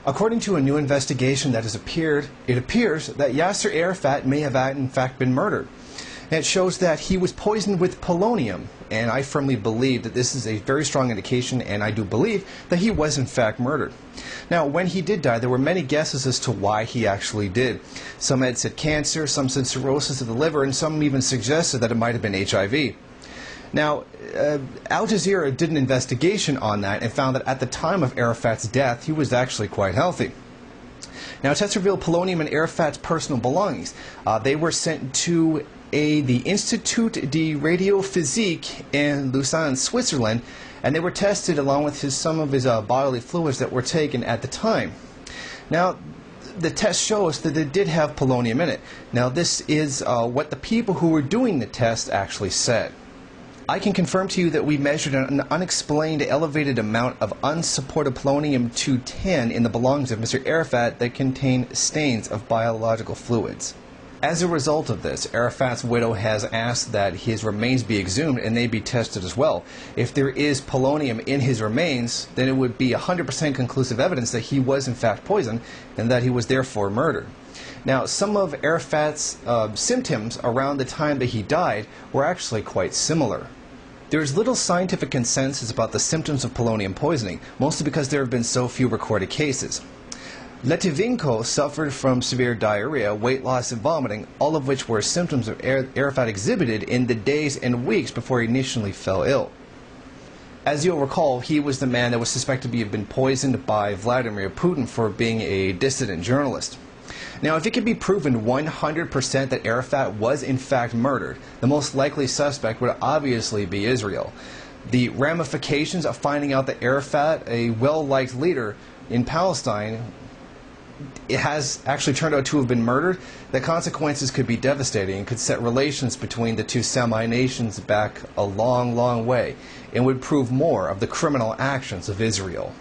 According to a new investigation that has appeared, it appears that Yasser Arafat may have in fact been murdered. And it shows that he was poisoned with polonium, and I firmly believe that this is a very strong indication, and I do believe that he was in fact murdered. Now, when he did die, there were many guesses as to why he actually did. Some had said cancer, some said cirrhosis of the liver, and some even suggested that it might have been HIV. Now, Al Jazeera did an investigation on that and found that at the time of Arafat's death, he was actually quite healthy. Now, tests revealed polonium in Arafat's personal belongings. They were sent to the Institut de Radiophysique in Lausanne, Switzerland, and they were tested along with some of his bodily fluids that were taken at the time. Now, the test shows that it did have polonium in it. Now, this is what the people who were doing the test actually said. I can confirm to you that we measured an unexplained elevated amount of unsupported polonium-210 in the belongings of Mr. Arafat that contained stains of biological fluids. As a result of this, Arafat's widow has asked that his remains be exhumed and they be tested as well. If there is polonium in his remains, then it would be 100% conclusive evidence that he was in fact poisoned and that he was therefore murdered. Now, some of Arafat's symptoms around the time that he died were actually quite similar. There is little scientific consensus about the symptoms of polonium poisoning, mostly because there have been so few recorded cases. Letivinko suffered from severe diarrhea, weight loss, and vomiting, all of which were symptoms of Arafat exhibited in the days and weeks before he initially fell ill. As you'll recall, he was the man that was suspected to have been poisoned by Vladimir Putin for being a dissident journalist. Now, if it can be proven 100% that Arafat was in fact murdered, the most likely suspect would obviously be Israel. The ramifications of finding out that Arafat, a well-liked leader in Palestine, it has actually turned out to have been murdered, the consequences could be devastating and could set relations between the two semi-nations back a long, long way and would prove more of the criminal actions of Israel.